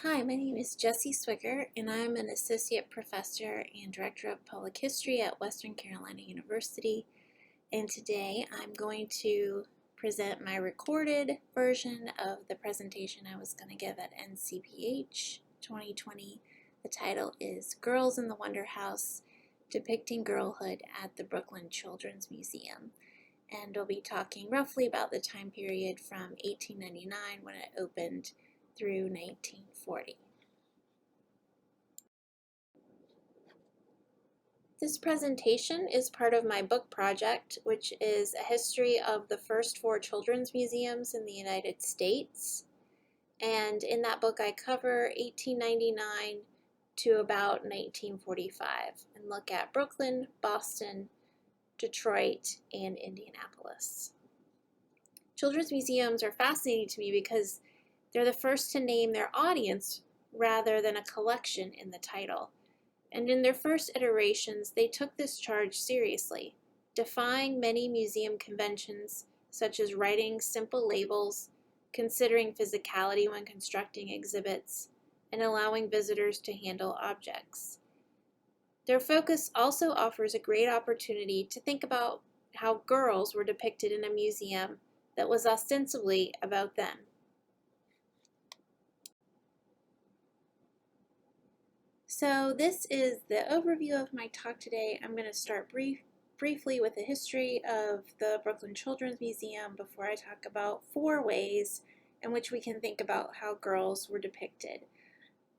Hi, my name is Jessie Swigger, and I'm an Associate Professor and Director of Public History at Western Carolina University. And today I'm going to present my recorded version of the presentation I was going to give at NCPH 2020. The title is Girls in the Wonder House, Depicting Girlhood at the Brooklyn Children's Museum. And we'll be talking roughly about the time period from 1899 when it opened through 1940. This presentation is part of my book project, which is a history of the first 4 children's museums in the United States. And in that book I cover 1899 to about 1945 and look at Brooklyn, Boston, Detroit, and Indianapolis. Children's museums are fascinating to me because they're the first to name their audience rather than a collection in the title. And in their first iterations, they took this charge seriously, defying many museum conventions such as writing simple labels, considering physicality when constructing exhibits, and allowing visitors to handle objects. Their focus also offers a great opportunity to think about how girls were depicted in a museum that was ostensibly about them. So this is the overview of my talk today. I'm going to start briefly with the history of the Brooklyn Children's Museum before I talk about 4 ways in which we can think about how girls were depicted.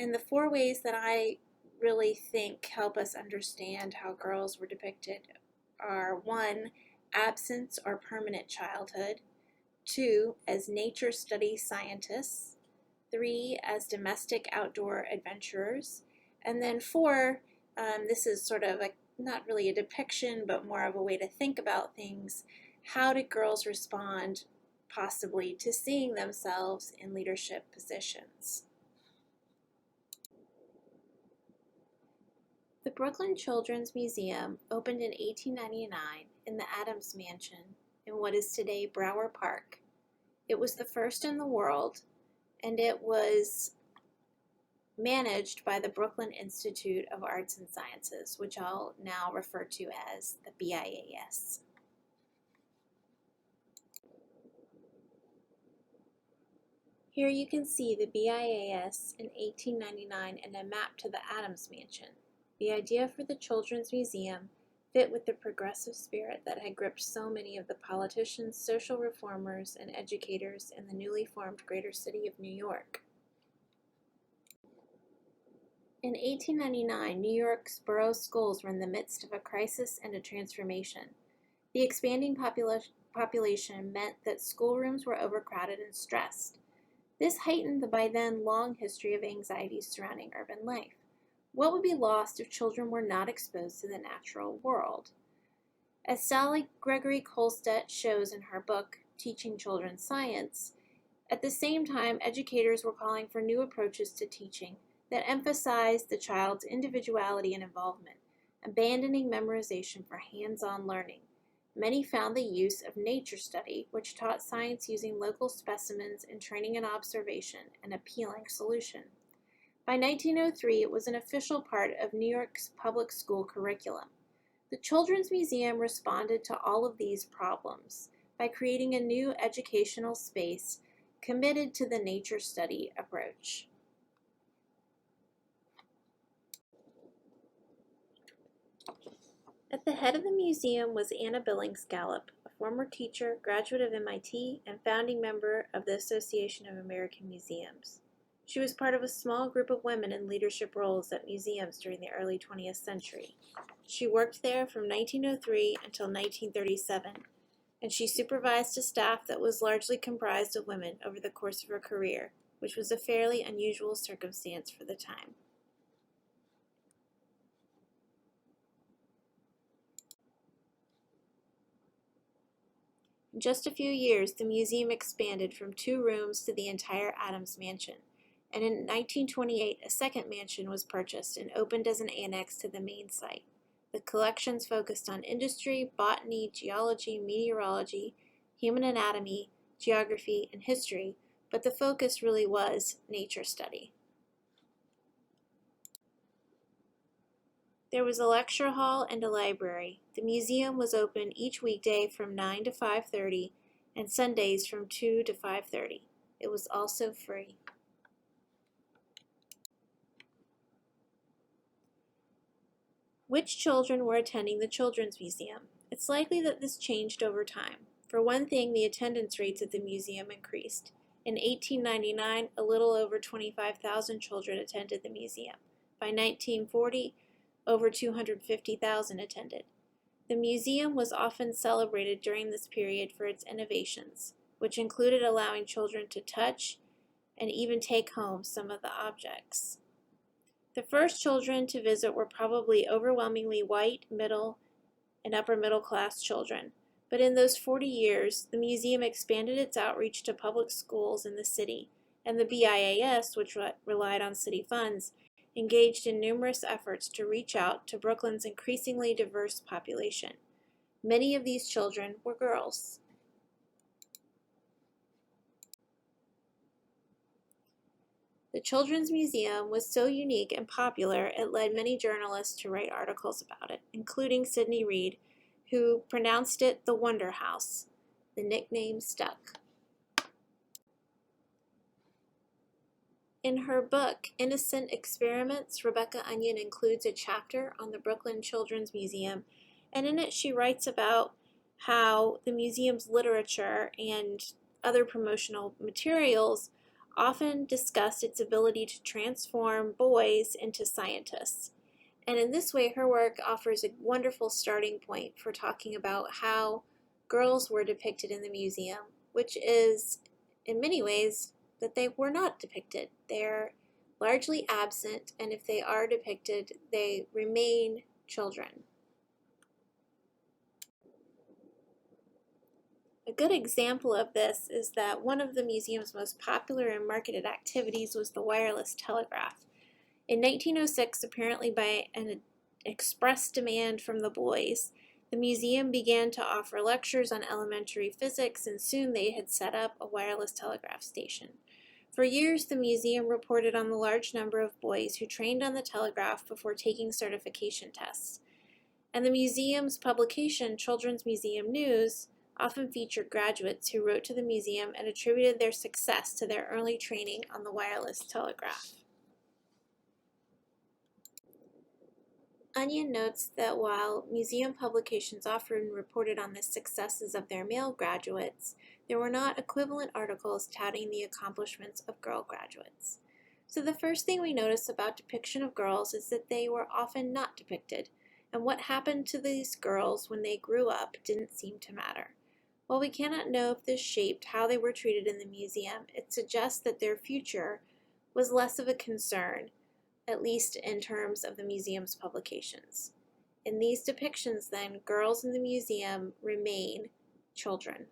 And the 4 ways that I really think help us understand how girls were depicted are 1, absence or permanent childhood, 2, as nature study scientists, 3, as domestic outdoor adventurers, and then 4, this is sort of not really a depiction, but more of a way to think about things. How did girls respond, possibly, to seeing themselves in leadership positions? The Brooklyn Children's Museum opened in 1899 in the Adams Mansion in what is today Brower Park. It was the first in the world, and it was managed by the Brooklyn Institute of Arts and Sciences, which I'll now refer to as the BIAS. Here you can see the BIAS in 1899 and a map to the Adams Mansion. The idea for the Children's Museum fit with the progressive spirit that had gripped so many of the politicians, social reformers, and educators in the newly formed greater city of New York. In 1899, New York's borough schools were in the midst of a crisis and a transformation. The expanding population meant that schoolrooms were overcrowded and stressed. This heightened the by then long history of anxieties surrounding urban life. What would be lost if children were not exposed to the natural world? As Sally Gregory Kolstedt shows in her book, Teaching Children Science, at the same time, educators were calling for new approaches to teaching that emphasized the child's individuality and involvement, abandoning memorization for hands-on learning. Many found the use of nature study, which taught science using local specimens and training and observation, an appealing solution. By 1903, it was an official part of New York's public school curriculum. The Children's Museum responded to all of these problems by creating a new educational space committed to the nature study approach. At the head of the museum was Anna Billings Gallup, a former teacher, graduate of MIT, and founding member of the Association of American Museums. She was part of a small group of women in leadership roles at museums during the early 20th century. She worked there from 1903 until 1937, and she supervised a staff that was largely comprised of women over the course of her career, which was a fairly unusual circumstance for the time. In just a few years, the museum expanded from 2 rooms to the entire Adams Mansion, and in 1928 a second mansion was purchased and opened as an annex to the main site. The collections focused on industry, botany, geology, meteorology, human anatomy, geography, and history, but the focus really was nature study. There was a lecture hall and a library. The museum was open each weekday from 9 to 5:30 and Sundays from 2 to 5:30. It was also free. Which children were attending the Children's Museum? It's likely that this changed over time. For one thing, the attendance rates at the museum increased. In 1899, a little over 25,000 children attended the museum. By 1940, over 250,000 attended. The museum was often celebrated during this period for its innovations, which included allowing children to touch and even take home some of the objects. The first children to visit were probably overwhelmingly white, middle, and upper middle class children. But in those 40 years, the museum expanded its outreach to public schools in the city, and the BIAS, which relied on city funds, engaged in numerous efforts to reach out to Brooklyn's increasingly diverse population. Many of these children were girls. The Children's Museum was so unique and popular it led many journalists to write articles about it, including Sidney Reed, who pronounced it the Wonder House. The nickname stuck. In her book, Innocent Experiments, Rebecca Onion includes a chapter on the Brooklyn Children's Museum, and in it she writes about how the museum's literature and other promotional materials often discussed its ability to transform boys into scientists. And in this way, her work offers a wonderful starting point for talking about how girls were depicted in the museum, which is, in many ways, that they were not depicted. They're largely absent, and if they are depicted, they remain children. A good example of this is that one of the museum's most popular and marketed activities was the wireless telegraph. In 1906, apparently by an express demand from the boys, the museum began to offer lectures on elementary physics, and soon they had set up a wireless telegraph station. For years, the museum reported on the large number of boys who trained on the telegraph before taking certification tests. And the museum's publication, Children's Museum News, often featured graduates who wrote to the museum and attributed their success to their early training on the wireless telegraph. Onion notes that while museum publications often reported on the successes of their male graduates, there were not equivalent articles touting the accomplishments of girl graduates. So the first thing we notice about depiction of girls is that they were often not depicted, and what happened to these girls when they grew up didn't seem to matter. While we cannot know if this shaped how they were treated in the museum, it suggests that their future was less of a concern, at least in terms of the museum's publications. In these depictions, then, girls in the museum remain children.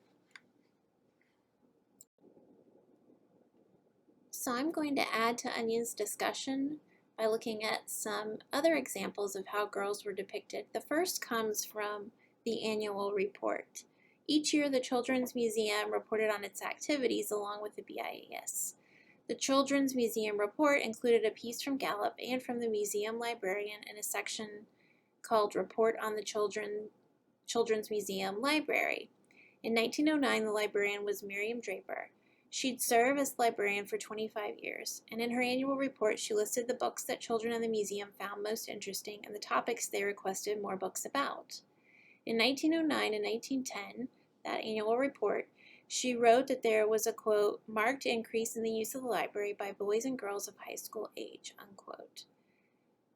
So I'm going to add to Onion's discussion by looking at some other examples of how girls were depicted. The first comes from the annual report. Each year, the Children's Museum reported on its activities along with the BIAS. The Children's Museum report included a piece from Gallup and from the museum librarian in a section called Report on the Children's Museum Library. In 1909, the librarian was Miriam Draper. She'd served as librarian for 25 years, and in her annual report, she listed the books that children in the museum found most interesting and the topics they requested more books about. In 1909 and 1910, that annual report, she wrote that there was a, quote, marked increase in the use of the library by boys and girls of high school age, unquote.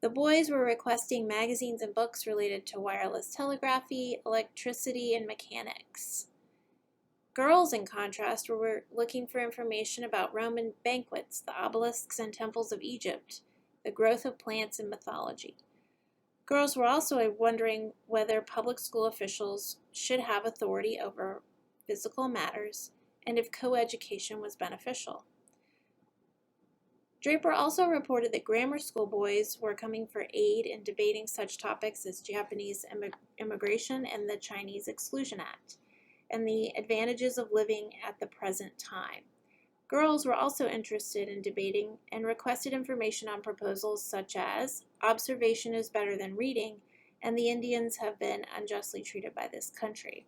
The boys were requesting magazines and books related to wireless telegraphy, electricity, and mechanics. Girls, in contrast, were looking for information about Roman banquets, the obelisks and temples of Egypt, the growth of plants, and mythology. Girls were also wondering whether public school officials should have authority over physical matters and if co-education was beneficial. Draper also reported that grammar school boys were coming for aid in debating such topics as Japanese immigration and the Chinese Exclusion Act, and the advantages of living at the present time. Girls were also interested in debating and requested information on proposals such as observation is better than reading, and the Indians have been unjustly treated by this country.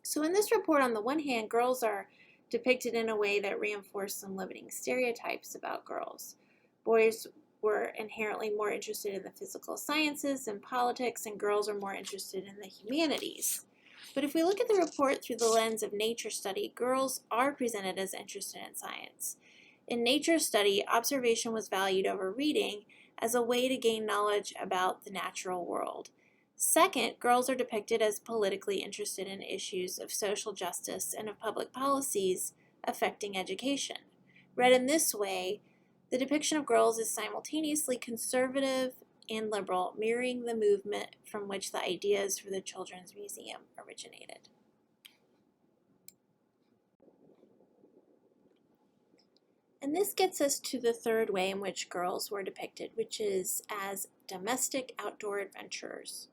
So in this report, on the one hand, girls are depicted in a way that reinforce some limiting stereotypes about girls. Boys were inherently more interested in the physical sciences and politics, and girls are more interested in the humanities. But if we look at the report through the lens of nature study, girls are presented as interested in science. In nature study, observation was valued over reading as a way to gain knowledge about the natural world. Second, girls are depicted as politically interested in issues of social justice and of public policies affecting education. Read in this way, the depiction of girls is simultaneously conservative and liberal, mirroring the movement from which the ideas for the Children's Museum originated. And this gets us to the third way in which girls were depicted, which is as domestic outdoor adventurers.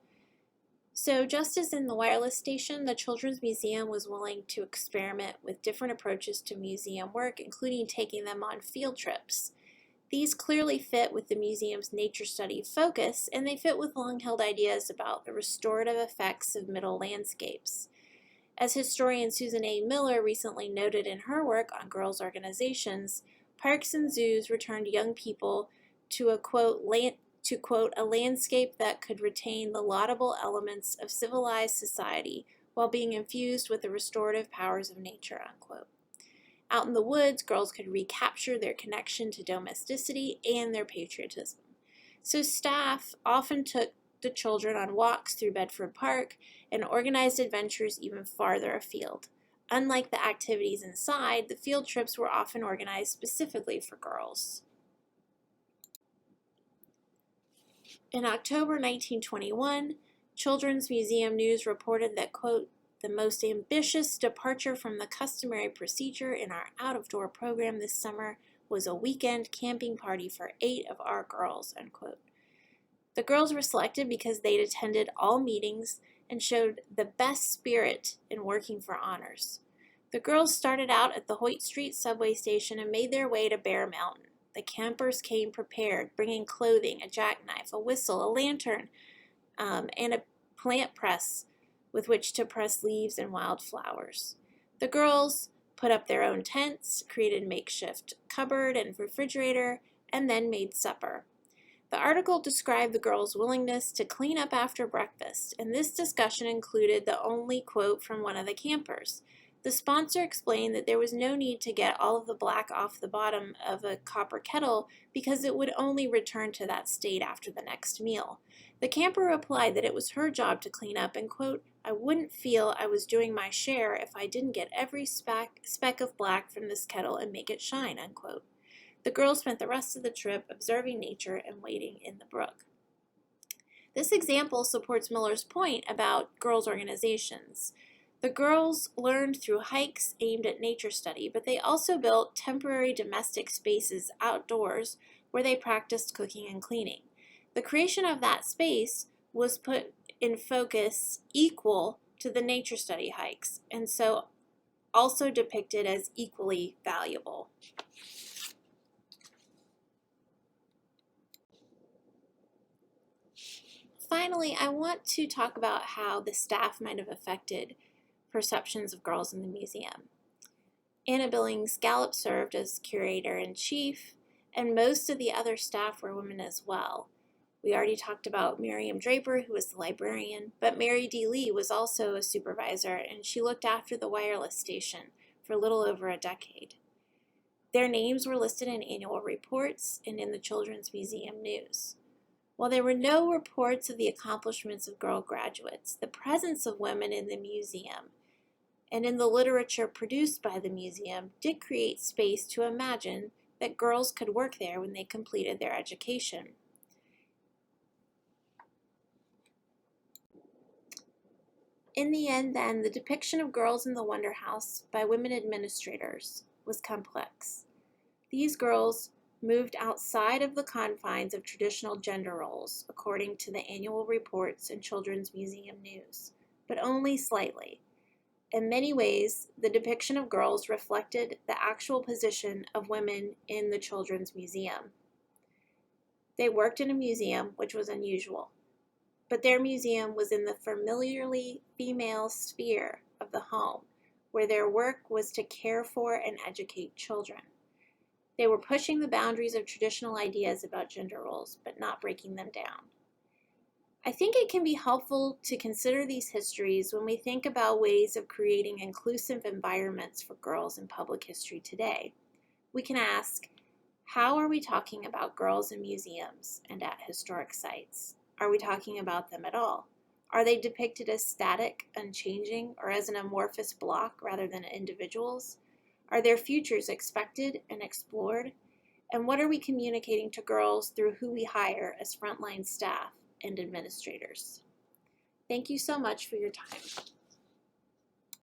So just as in the wireless station, the Children's Museum was willing to experiment with different approaches to museum work, including taking them on field trips. These clearly fit with the museum's nature study focus, and they fit with long-held ideas about the restorative effects of middle landscapes. As historian Susan A. Miller recently noted in her work on girls' organizations, parks and zoos returned young people to a quote, a landscape that could retain the laudable elements of civilized society while being infused with the restorative powers of nature, unquote. Out in the woods, girls could recapture their connection to domesticity and their patriotism. So staff often took the children on walks through Bedford Park and organized adventures even farther afield. Unlike the activities inside, the field trips were often organized specifically for girls. In October 1921, Children's Museum News reported that, quote, the most ambitious departure from the customary procedure in our out-of-door program this summer was a weekend camping party for 8 of our girls, unquote. The girls were selected because they'd attended all meetings and showed the best spirit in working for honors. The girls started out at the Hoyt Street subway station and made their way to Bear Mountain. The campers came prepared, bringing clothing, a jackknife, a whistle, a lantern, and a plant press with which to press leaves and wildflowers. The girls put up their own tents, created a makeshift cupboard and refrigerator, and then made supper. The article described the girls' willingness to clean up after breakfast, and this discussion included the only quote from one of the campers. The sponsor explained that there was no need to get all of the black off the bottom of a copper kettle because it would only return to that state after the next meal. The camper replied that it was her job to clean up and, quote, I wouldn't feel I was doing my share if I didn't get every speck of black from this kettle and make it shine, unquote. The girls spent the rest of the trip observing nature and wading in the brook. This example supports Miller's point about girls' organizations. The girls learned through hikes aimed at nature study, but they also built temporary domestic spaces outdoors where they practiced cooking and cleaning. The creation of that space was put in focus equal to the nature study hikes, and so also depicted as equally valuable. Finally, I want to talk about how the staff might have affected perceptions of girls in the museum. Anna Billings Gallup served as curator-in-chief, and most of the other staff were women as well. We already talked about Miriam Draper, who was the librarian, but Mary D. Lee was also a supervisor, and she looked after the wireless station for a little over a decade. Their names were listed in annual reports and in the Children's Museum News. While there were no reports of the accomplishments of girl graduates, the presence of women in the museum and in the literature produced by the museum did create space to imagine that girls could work there when they completed their education. In the end, then, the depiction of girls in the Wonder House by women administrators was complex. These girls moved outside of the confines of traditional gender roles, according to the annual reports and Children's Museum News, but only slightly. In many ways, the depiction of girls reflected the actual position of women in the Children's Museum. They worked in a museum, which was unusual, but their museum was in the familiarly female sphere of the home, where their work was to care for and educate children. They were pushing the boundaries of traditional ideas about gender roles, but not breaking them down. I think it can be helpful to consider these histories when we think about ways of creating inclusive environments for girls in public history today. We can ask, how are we talking about girls in museums and at historic sites? Are we talking about them at all? Are they depicted as static, unchanging, or as an amorphous block rather than individuals? Are their futures expected and explored? And what are we communicating to girls through who we hire as frontline staff and administrators? Thank you so much for your time.